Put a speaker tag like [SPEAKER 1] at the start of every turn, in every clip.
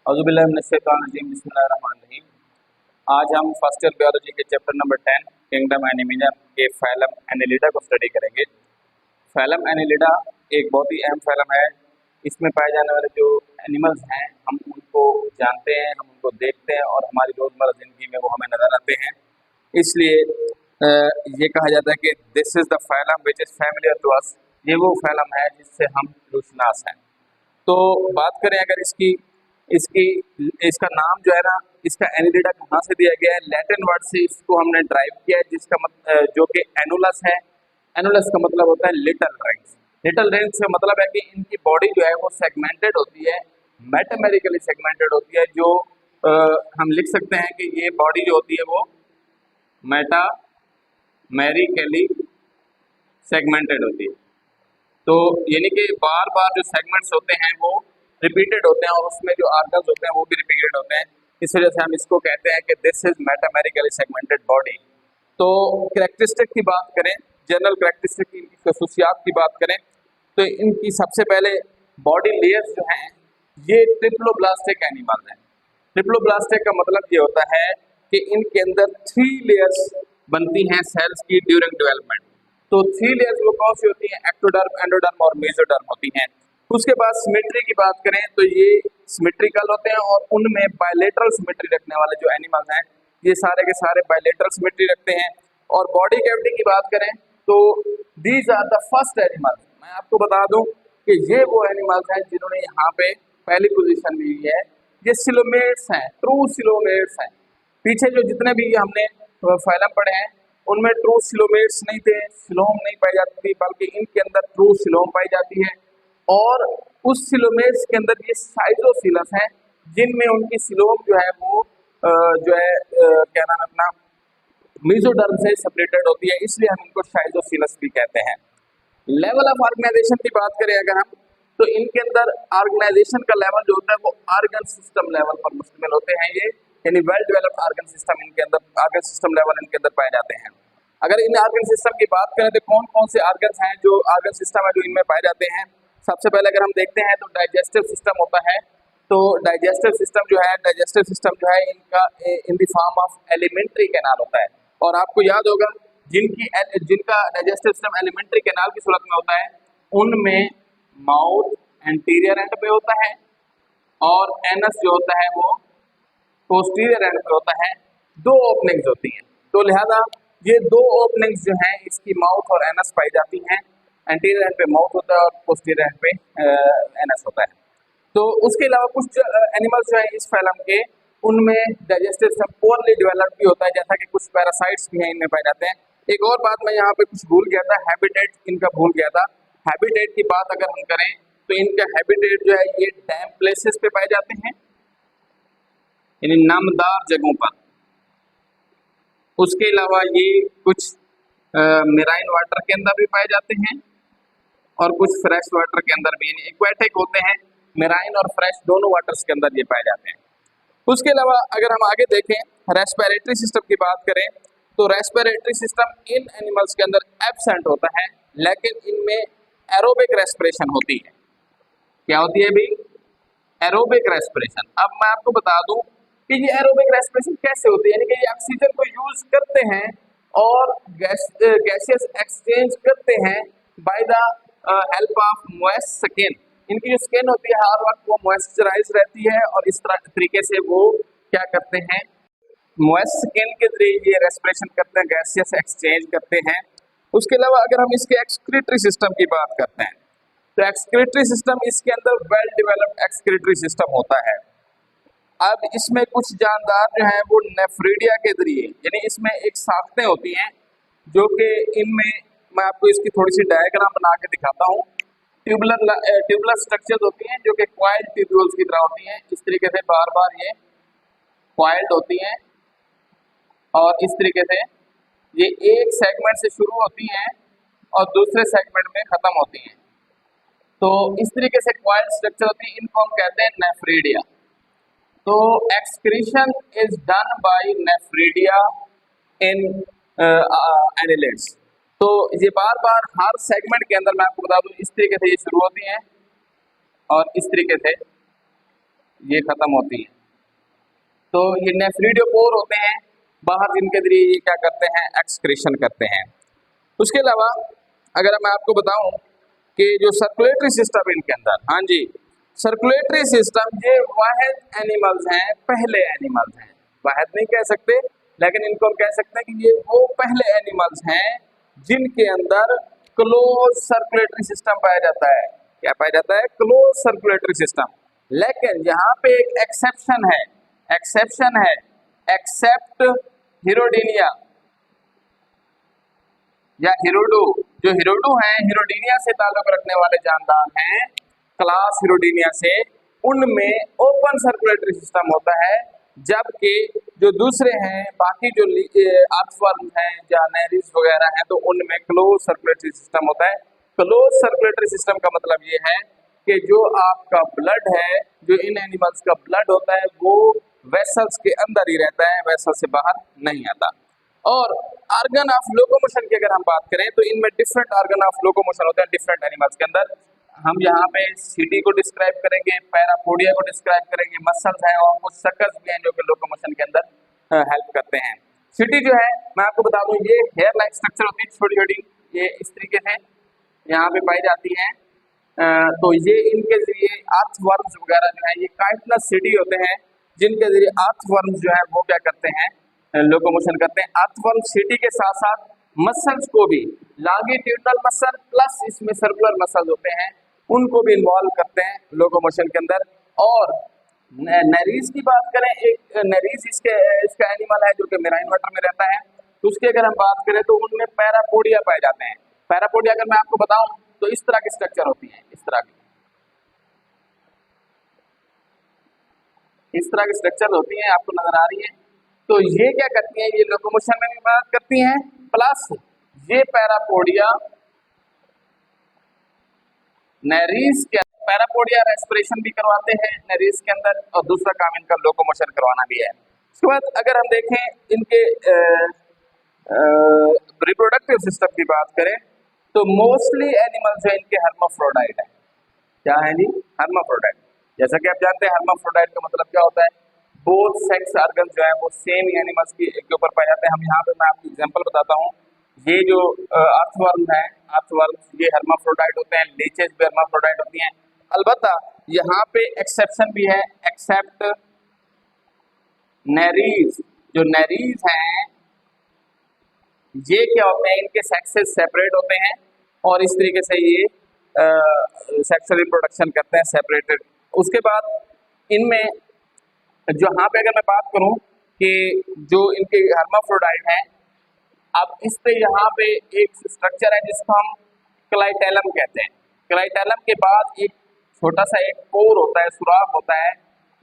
[SPEAKER 1] औज़ुबिल्लाहि बिस्मिल्लाहिर्रहमानिर्रहीम। आज हम फर्स्ट ईयर बायोलॉजी के चैप्टर नंबर 10 किंगडम एनिमिया के फाइलम एनेलिडा को स्टडी करेंगे। फाइलम एनेलिडा एक बहुत ही अहम फाइलम है। इसमें पाए जाने वाले जो एनिमल्स हैं हम उनको जानते हैं, हम उनको देखते हैं और हमारी रोज़मर्रा ज़िंदगी में वो हमें नज़र आते हैं। इसलिए ये कहा जाता है कि this is the phylum which is familiar to us. ये वो फाइलम है जिससे हम रुशनास हैं। तो बात करें अगर इसकी इसकी इसका नाम जो है ना, इसका एनिलिडा कहाँ से दिया गया है? लैटिन वर्ड से इसको हमने ड्राइव किया है, जिसका जो कि एनुलस है। एनुलस का मतलब होता है लिटिल रिंग्स। लिटिल रिंग्स का मतलब है कि इनकी बॉडी जो है वो सेगमेंटेड होती है, मेटामेरिकली सेगमेंटेड होती है। जो हम लिख सकते हैं कि ये बॉडी जो होती है वो मेटामेरिकली सेगमेंटेड होती है। तो यानी कि बार बार जो सेगमेंट्स होते हैं वो रिपीटेड होते हैं और उसमें जो आर्गन्स होते हैं वो भी रिपीटेड होते हैं। इस वजह से हम इसको कहते हैं कि this is metamerically segmented body. तो कैरेक्टरिस्टिक की बात करें, जनरल कैरेक्टरिस्टिक की खसूसियात की बात करें तो इनकी सबसे पहले बॉडी लेयर्स जो हैं ये ट्रिप्लोब्लास्टिक एनिमल हैं। ट्रिप्लोब्लास्टिक का मतलब ये होता है कि इनके अंदर 3 लेयर्स बनती हैं सेल्स की ड्यूरिंग डेवलपमेंट। तो 3 लेयर्स वो कौन सी होती हैं? एक्टोडर्म, एंडोडर्म और मेसोडर्म होती हैं। उसके बाद सिमेट्री की बात करें तो ये सिमेट्रिकल होते हैं और उनमें बायलेटरल सिमेट्री रखने वाले जो एनिमल्स हैं ये सारे के सारे बायलेटरल सिमेट्री रखते हैं। और बॉडी कैविटी की बात करें तो these are the first animals. मैं आपको बता दूं कि ये वो एनिमल्स हैं जिन्होंने यहाँ पे पहली पोजीशन ली है। ये सिलोमेट्स हैं, ट्रू सिलोमेट्स हैं। पीछे जो जितने भी हमने फाइलम पढ़े हैं उनमें ट्रू सिलोमेट्स नहीं थे, सिलोम नहीं पाई जाती थी, बल्कि इनके अंदर ट्रू सिलोम पाई जाती है। और उस सिलोमेट्स के अंदर ये साइजोसिलस हैं जिनमें उनकी सिलोम जो है वो क्या नाम है अपना, मेसोडर्म से सेपरेटेड होती है, इसलिए हम इनको साइजोसिलस भी कहते हैं। लेवल ऑफ ऑर्गेनाइजेशन की बात करें अगर हम तो इनके अंदर ऑर्गेनाइजेशन का लेवल जो होता है वो ऑर्गन सिस्टम लेवल पर मुश्तमिल होते हैं। ये यानी वेल डेवलप्ड ऑर्गन सिस्टम इनके अंदर, ऑर्गन सिस्टम लेवल इनके अंदर पाए जाते हैं। अगर इन ऑर्गन सिस्टम की बात करें तो कौन कौन से ऑर्गन्स हैं जो ऑर्गन सिस्टम है जो इनमें पाए जाते हैं? सबसे पहले अगर हम देखते हैं तो डाइजेस्टिव सिस्टम होता है। तो डाइजेस्टिव सिस्टम जो है इनका in the form of alimentary canal होता है। और आपको याद होगा जिनका डाइजेस्टिव सिस्टम एलिमेंट्री कैनाल की सूरत में होता है उनमें माउथ एंटीरियर एंड पे होता है और एनस जो होता है वो पोस्टीरियर एंड पे होता है। 2 ओपनिंग्स होती हैं। तो लिहाजा ये 2 ओपनिंग्स जो हैं इसकी माउथ और एनस पाई जाती हैं। एंटीरियर एंड पे माउथ होता है और पोस्टीरियर एंड पे एनस होता है। तो उसके अलावा कुछ एनिमल्स जो है इस फैलम के उनमें डाइजेस्टिव सिस्टम पोरली डेवलप्ड भी होता है, जैसा कि कुछ पैरासाइट्स भी हैं इनमें पाए जाते हैं। एक और बात मैं यहाँ पे कुछ भूल गया था, हैबिटेट इनका भूल गया था। हैबिटेट की बात अगर हम करें तो इनका हैबिटेट जो है ये डैम प्लेसेस पे पाए जाते हैं, यानी नमदार जगहों पर। उसके अलावा ये कुछ मेराइन वाटर के अंदर भी पाए जाते हैं और कुछ फ्रेश वाटर के अंदर भी, यानी एक्वेटिक होते हैं, मेराइन और फ्रेश दोनों वाटर्स के अंदर ये पाए जाते हैं। उसके अलावा अगर हम आगे देखें रेस्पिरेटरी सिस्टम की बात करें तो रेस्पिरेटरी सिस्टम इन एनिमल्स के अंदर एब्सेंट होता है, लेकिन इनमें एरोबिक रेस्पिरेशन होती है। क्या होती है भाई? Aerobic respiration. अब मैं आपको बता दूं कि ये एरोबिक रेस्पिरेशन कैसे होती है, यानी कि ये ऑक्सीजन को यूज करते हैं और गैसियस एक्सचेंज करते हैं by the help of moist skin. इनकी जो स्किन होती है हर वक्त वो मॉइस्चराइज रहती है और इस तरीके से वो क्या करते हैं, मॉइस्ट स्किन के जरिए ये रेस्पिरेशन करते हैं, गैसियस एक्सचेंज करते हैं। उसके अलावा अगर हम इसके एक्सक्रीटरी सिस्टम की बात करते हैं तो एक्सक्रीटरी सिस्टम इसके अंदर वेल डेवलप्ड एक्सक्रीटरी सिस्टम होता है। अब इसमें कुछ जानदार जो हैं वो नेफ्रीडिया के जरिए, यानी इसमें एक साख्तें होती हैं जो कि इनमें मैं आपको इसकी थोड़ी सी डायग्राम बना के दिखाता हूँ। ट्यूबुलर स्ट्रक्चर्स होती हैं जो कि क्वाइल्ड ट्यूब्यूल्स की तरह होती हैं। इस तरीके से बार बार ये क्वाइल्ड होती हैं और इस तरीके से ये एक सेगमेंट से शुरू होती हैं और दूसरे सेगमेंट में खत्म होती हैं। तो इस तरीके से क्वाइल्ड स्ट्रक्चर होती है, इनको हम कहते हैं नेफ्रीडिया। तो excretion is done by nephridia in annelids. तो ये बार बार हर सेगमेंट के अंदर मैं आपको बता दूं इस तरीके से ये शुरू होती हैं और इस तरीके से ये खत्म होती है। तो ये नेफ्रिडियोपोर होते हैं बाहर, जिनके जरिए ये क्या करते हैं, एक्सक्रीशन करते हैं। उसके अलावा अगर मैं आपको बताऊं कि जो सर्कुलेटरी सिस्टम इनके अंदर, हाँ जी, सर्कुलेटरी सिस्टम ये वाहिद एनिमल्स हैं, पहले एनिमल्स हैं, वाहिद नहीं कह सकते लेकिन इनको हम कह सकते हैं कि ये वो पहले एनिमल्स हैं जिनके अंदर क्लोज सर्कुलेटरी सिस्टम पाया जाता है। क्या पाया जाता है? Close circulatory system. लेकिन यहाँ पे एक एक्सेप्शन है, एक्सेप्शन है, एक्सेप्ट हिरोडिनिया या हिरोडो। जो हिरोडो हैं, हिरोडिनिया से ताल्लुक रखने वाले जानदार हैं, क्लास हिरोडिनिया से, उनमें ओपन सर्कुलेटरी सिस्टम होता है, जबकि जो दूसरे हैं, बाकी जो अर्थवर्म हैं या नेरिस वगैरह हैं, तो उनमें क्लोज सर्कुलेटरी सिस्टम होता है। क्लोज सर्कुलेटरी सिस्टम का मतलब ये है कि जो आपका ब्लड है, जो इन एनिमल्स का ब्लड होता है, वो वेसल्स के अंदर ही रहता है, वेसल से बाहर नहीं आता। और ऑर्गन ऑफ लोकोमोशन की अगर हम बात करें तो इनमें डिफरेंट ऑर्गन ऑफ लोकोमोशन होते हैं डिफरेंट एनिमल्स के अंदर। हम यहाँ पे सीटी को डिस्क्राइब करेंगे, पैरापोडिया को डिस्क्राइब करेंगे, मसल्स हैं और कुछ सकस भी हैं जो कि लोकोमोशन के अंदर हेल्प करते हैं। सीटी जो है मैं आपको बता दूं, ये हेयर लाइक स्ट्रक्चर होती है, छोटी छोटी, ये इस तरीके से यहाँ पे पाई जाती हैं। तो ये इनके जरिए अर्थवर्म्स वगैरह जो है, ये काइटनस सीटी होते हैं जिनके जरिए अर्थवर्म्स जो है वो क्या करते हैं, लोकोमोशन करते हैं। अर्थवर्म सीटी के साथ साथ मसल्स को भी, लॉन्गिट्यूडिनल मसल प्लस इसमें सर्कुलर मसल्स होते हैं, उनको भी इन्वॉल्व करते हैं लोकोमोशन के अंदर। और नेरीज की बात करें, एक नेरीज इसका एनिमल है जो कि मेराइन वाटर में रहता है, तो उसकी अगर हम बात करें तो उनमें पैरापोडिया पाए जाते हैं। पैरापोडिया अगर मैं आपको बताऊं तो इस तरह की स्ट्रक्चर होती है, इस तरह की स्ट्रक्चर होती है, आपको नजर आ रही है। तो ये क्या करती हैं, ये लोकोमोशन में भी मदद करती हैं, प्लस ये पैरापोडिया नेरीज के, पैरापोडिया रेस्पिरेशन भी करवाते हैं नेरीज के अंदर, और दूसरा काम इनका लोकोमोशन करवाना भी है। उसके बाद अगर हम देखें इनके रिप्रोडक्टिव सिस्टम की बात करें तो मोस्टली एनिमल्स जो इनके हर्माफ्रोडाइट है। क्या है जी? हर्माफ्रोडाइट। जैसा कि आप जानते हैं हर्माफ्रोडाइट का मतलब क्या होता है, बोथ सेक्स ऑर्गन जो है वो सेम एनिमल्स के ऊपर पाए जाते हैं। हम यहाँ पे मैं आपको एग्जांपल बताता हूँ, ये जो अर्थवर्म है, अर्थवर्म ये हर्माफ्रोडाइट होते हैं, लीचेस भी हर्माफ्रोडाइट होती हैं। अलबत्ता यहाँ पे एक्सेप्शन भी है, एक्सेप्ट नेरीज। जो नेरीज हैं ये क्या होते हैं, इनके सेक्सेस सेपरेट होते हैं और इस तरीके से ये सेक्सुअल रिप्रोडक्शन करते हैं सेपरेटेड। उसके बाद इनमें जो यहाँ पे अगर मैं बात करूं कि जो इनके हर्माफ्रोडाइट हैं, अब इस पे यहाँ पे एक स्ट्रक्चर है जिसको हम क्लाइटेलम कहते हैं। क्लाइटेलम के बाद एक छोटा सा एक पोर होता है, सुराख होता है,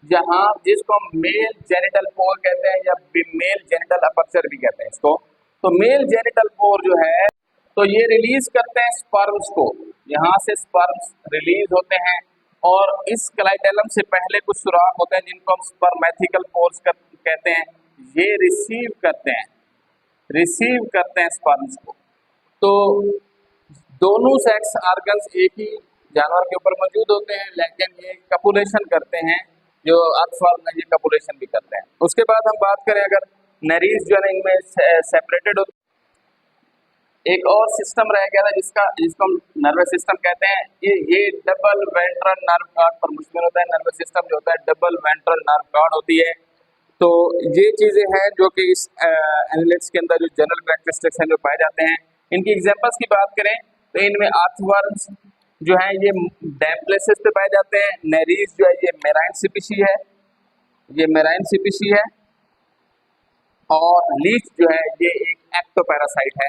[SPEAKER 1] जहाँ जिसको हम मेल जेनिटल पोर कहते हैं या मेल जेनिटल अपर्चर भी कहते हैं इसको। तो मेल जेनिटल पोर जो है तो ये रिलीज करते हैं स्पर्म्स को, यहाँ से स्पर्म्स रिलीज होते हैं और इस क्लाइटेलम से पहले कुछ सुराख होते हैं जिनको हम स्पर्मेथिकल पोर्स कहते हैं, ये रिसीव करते हैं स्पर्म्स को। तो दोनों सेक्स ऑर्गन्स एक ही जानवर के ऊपर मौजूद होते हैं, लेकिन ये कपुलेशन करते हैं, जो अर्थवर्म है ये कपुलेशन भी करते हैं। उसके बाद हम बात करें अगर नेरीज जो है इनमें सेपरेटेड होते, एक और सिस्टम रह गया था जिसको हम नर्वस सिस्टम कहते हैं। ये डबल वेंट्रल नर्व कार्ड पर मुश्तमिल होता है। नर्वस सिस्टम जो होता है डबल वेंट्रल नर्व कार्ड होती है। तो ये चीज़ें हैं जो कि इस एनिमल्स के अंदर जो जनरल कैरेक्टरिस्टिक्स हैं जो पाए जाते हैं। इनकी एग्जांपल्स की बात करें तो इनमें अर्थवर्म्स जो हैं ये डैम प्लेसेस पे पाए जाते हैं। नेरीज जो है ये मेराइन स्पीशी है, और लीच जो है ये एक एक्टोपैरासाइट है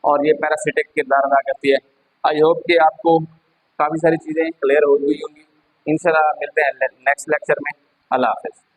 [SPEAKER 1] और ये पैरासिटिक किरदार अदा करती है। आई होप कि आपको काफ़ी सारी चीज़ें क्लियर हो गई होंगी। इंशाल्लाह मिलते हैं नेक्स्ट लेक्चर में। अल्लाह हाफ़िज़।